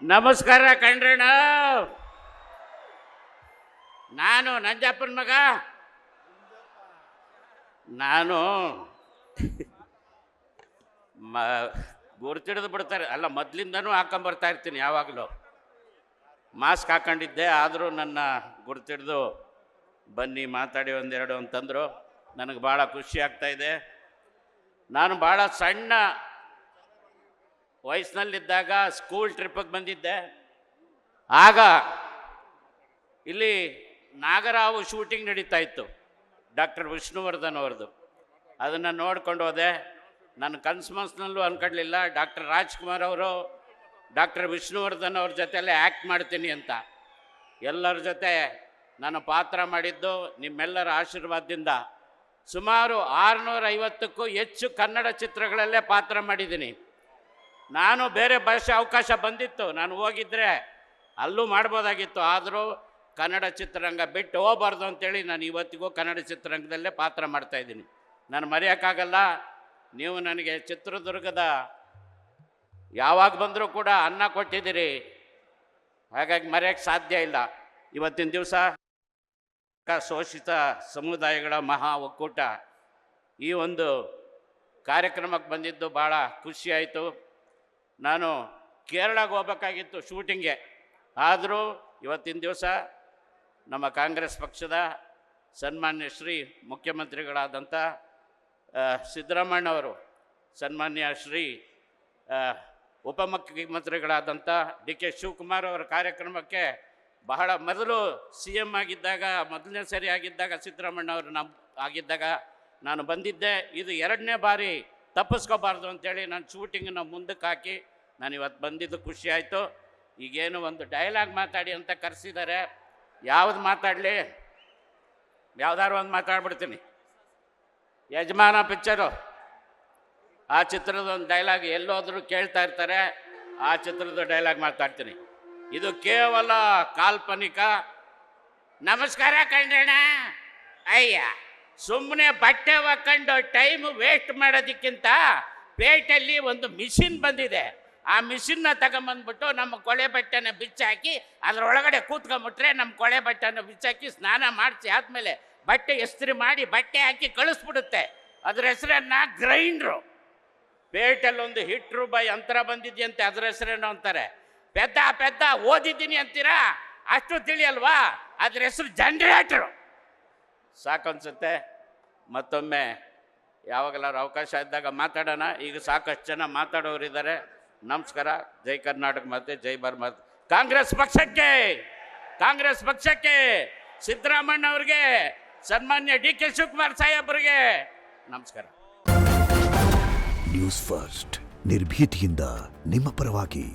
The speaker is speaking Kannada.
ನಮಸ್ಕಾರ ಕಣ್ರಣ್ಣ. ನಾನು ನಂಜಪ್ಪನ ಮಗ. ನಾನು ಗುರ್ತಿಡಿದು ಬಿಡ್ತಾರೆ ಅಲ್ಲ, ಮೊದಲಿಂದನೂ ಹಾಕೊಂಬರ್ತಾ ಇರ್ತೀನಿ. ಯಾವಾಗಲೂ ಮಾಸ್ಕ್ ಹಾಕೊಂಡಿದ್ದೆ, ಆದರೂ ನನ್ನ ಗುರ್ತಿಡಿದು ಬನ್ನಿ ಮಾತಾಡಿ ಒಂದೆರಡು ಅಂತಂದರು. ನನಗೆ ಭಾಳ ಖುಷಿ ಆಗ್ತಾಯಿದೆ. ನಾನು ಭಾಳ ಸಣ್ಣ ವಯಸ್ಸಿನಲ್ಲಿದ್ದಾಗ ಸ್ಕೂಲ್ ಟ್ರಿಪ್ಪಿಗೆ ಬಂದಿದ್ದೆ. ಆಗ ಇಲ್ಲಿ ನಾಗರಾವು ಶೂಟಿಂಗ್ ನಡೀತಾ ಇತ್ತು, ಡಾಕ್ಟರ್ ವಿಷ್ಣುವರ್ಧನ್ ಅವ್ರದ್ದು. ಅದನ್ನು ನೋಡ್ಕೊಂಡು ಹೋದೆ. ನನ್ನ ಕನಸು ಮನಸ್ಸಿನಲ್ಲೂ ಅಂದ್ಕೊಳ್ಳಿಲ್ಲ ಡಾಕ್ಟರ್ ರಾಜ್ಕುಮಾರ್ ಅವರು ಡಾಕ್ಟರ್ ವಿಷ್ಣುವರ್ಧನ್ ಅವ್ರ ಜೊತೆಯಲ್ಲೇ ಆ್ಯಕ್ಟ್ ಮಾಡ್ತೀನಿ ಅಂತ. ಎಲ್ಲರ ಜೊತೆ ನಾನು ಪಾತ್ರ ಮಾಡಿದ್ದು ನಿಮ್ಮೆಲ್ಲರ ಆಶೀರ್ವಾದದಿಂದ. ಸುಮಾರು 650ಕ್ಕೂ ಹೆಚ್ಚು ಕನ್ನಡ ಚಿತ್ರಗಳಲ್ಲೇ ಪಾತ್ರ ಮಾಡಿದ್ದೀನಿ. ನಾನು ಬೇರೆ ಭಾಷೆ ಅವಕಾಶ ಬಂದಿತ್ತು, ನಾನು ಹೋಗಿದ್ದರೆ ಅಲ್ಲೂ ಮಾಡ್ಬೋದಾಗಿತ್ತು. ಆದರೂ ಕನ್ನಡ ಚಿತ್ರರಂಗ ಬಿಟ್ಟು ಹೋಗಬಾರ್ದು ಅಂತೇಳಿ ನಾನು ಇವತ್ತಿಗೂ ಕನ್ನಡ ಚಿತ್ರರಂಗದಲ್ಲೇ ಪಾತ್ರ ಮಾಡ್ತಾಯಿದ್ದೀನಿ. ನಾನು ಮರೆಯೋಕ್ಕಾಗಲ್ಲ. ನೀವು ನನಗೆ ಚಿತ್ರದುರ್ಗದ ಯಾವಾಗ ಬಂದರೂ ಕೂಡ ಅನ್ನ ಕೊಟ್ಟಿದ್ದೀರಿ, ಹಾಗಾಗಿ ಮರೆಯೋಕ್ಕೆ ಸಾಧ್ಯ ಇಲ್ಲ. ಇವತ್ತಿನ ದಿವಸ ಶೋಷಿತ ಸಮುದಾಯಗಳ ಮಹಾ ಒಕ್ಕೂಟ ಈ ಒಂದು ಕಾರ್ಯಕ್ರಮಕ್ಕೆ ಬಂದಿದ್ದು ಭಾಳ ಖುಷಿಯಾಯಿತು. ನಾನು ಕೇರಳಕ್ಕೆ ಹೋಗ್ಬೇಕಾಗಿತ್ತು ಶೂಟಿಂಗ್ಗೆ, ಆದರೂ ಇವತ್ತಿನ ದಿವಸ ನಮ್ಮ ಕಾಂಗ್ರೆಸ್ ಪಕ್ಷದ ಸನ್ಮಾನ್ಯ ಶ್ರೀ ಮುಖ್ಯಮಂತ್ರಿಗಳಾದಂಥ ಸಿದ್ದರಾಮಣ್ಣವರು, ಸನ್ಮಾನ್ಯ ಶ್ರೀ ಉಪಮುಖ್ಯಮಂತ್ರಿಗಳಾದಂಥ ಡಿ ಕೆ ಶಿವಕುಮಾರ್ ಅವರ ಕಾರ್ಯಕ್ರಮಕ್ಕೆ ಬಹಳ ಮೊದಲು CM ಆಗಿದ್ದಾಗ, ಮೊದಲನೇ ಸರಿ ಆಗಿದ್ದಾಗ ಸಿದ್ದರಾಮಣ್ಣ ಅವರು ಆಗಿದ್ದಾಗ ನಾನು ಬಂದಿದ್ದೆ. ಇದು 2ನೇ ಬಾರಿ ತಪ್ಪಿಸ್ಕೋಬಾರ್ದು ಅಂತೇಳಿ ನಾನು ಶೂಟಿಂಗನ್ನು ಮುಂದಕ್ಕೆ ಹಾಕಿ ನಾನು ಇವತ್ತು ಬಂದಿದ್ದು ಖುಷಿ ಆಯಿತು. ಈಗೇನು ಒಂದು ಡೈಲಾಗ್ ಮಾತಾಡಿ ಅಂತ ಕರೆಸಿದ್ದಾರೆ. ಯಾವುದು ಮಾತಾಡಲಿ? ಯಾವ್ದಾದ್ರು ಒಂದು ಮಾತಾಡ್ಬಿಡ್ತೀನಿ. ಯಜಮಾನ ಪಿಕ್ಚರು, ಆ ಚಿತ್ರದ ಒಂದು ಡೈಲಾಗ್ ಎಲ್ಲೋದ್ರೂ ಕೇಳ್ತಾ ಇರ್ತಾರೆ, ಆ ಚಿತ್ರದ ಡೈಲಾಗ್ ಮಾತಾಡ್ತೀನಿ. ಇದು ಕೇವಲ ಕಾಲ್ಪನಿಕ. ನಮಸ್ಕಾರ ಕಣ್ರಣ್ಣ. ಅಯ್ಯ, ಸುಮ್ಮನೆ ಬಟ್ಟೆ ಒಕ್ಕೊಂಡು ಟೈಮ್ ವೇಸ್ಟ್ ಮಾಡೋದಕ್ಕಿಂತ ಪೇಟೆಯಲ್ಲಿ ಒಂದು ಮಿಷಿನ್ ಬಂದಿದೆ, ಆ ಮಿಷಿನ್ನ ತಗೊಂಬಂದ್ಬಿಟ್ಟು ನಮ್ಮ ಕೊಳೆ ಬಟ್ಟೆನ ಬಿಚ್ಚಾಕಿ ಅದರೊಳಗಡೆ ಕೂತ್ಕೊಂಬಿಟ್ರೆ ನಮ್ಮ ಕೊಳೆ ಬಟ್ಟೆನ ಬಿಚ್ಚಾಕಿ ಸ್ನಾನ ಮಾಡಿಸಿ ಆದಮೇಲೆ ಬಟ್ಟೆ ಇಸ್ತ್ರಿ ಮಾಡಿ ಬಟ್ಟೆ ಹಾಕಿ ಕಳಿಸ್ಬಿಡುತ್ತೆ. ಅದ್ರ ಹೆಸರನ್ನ ಗ್ರೈಂಡ್ರು. ಪೇಟೆಲ್ಲಿ ಒಂದು ಹಿಟ್ ಯಂತ್ರ ಬಂದಿದೆಯಂತೆ, ಅದ್ರ ಹೆಸರೇನೋ ಅಂತಾರೆ. ಪೆದ್ದ ಓದಿದ್ದೀನಿ ಅಂತೀರಾ, ಅಷ್ಟು ತಿಳಿಯಲ್ವಾ? ಅದ್ರ ಹೆಸರು ಜನರೇಟ್ರು. ಸಾಕನ್ಸುತ್ತೆ. ಮತ್ತೊಮ್ಮೆ ಯಾವಾಗಲಾರು ಅವಕಾಶ ಇದ್ದಾಗ ಮಾತಾಡೋಣ. ಈಗ ಸಾಕಷ್ಟು ಜನ ಮಾತಾಡೋರಿದ್ದಾರೆ. ನಮಸ್ಕಾರ. ಜೈ ಕರ್ನಾಟಕ ಮಾತೆ, ಜೈ ಭಾರತ. ಕಾಂಗ್ರೆಸ್ ಪಕ್ಷಕ್ಕೆ, ಕಾಂಗ್ರೆಸ್ ಪಕ್ಷಕ್ಕೆ, ಸಿದ್ದರಾಮಣ್ಣ ಅವ್ರಿಗೆ, ಸನ್ಮಾನ್ಯ ಡಿ ಕೆ ಶಿವಕುಮಾರ್ ಸಾಹೇಬ್ರಿಗೆ ನಮಸ್ಕಾರ. ನ್ಯೂಸ್ ಫಸ್ಟ್, ನಿರ್ಭೀತಿಯಿಂದ ನಿಮ್ಮ ಪರವಾಗಿ.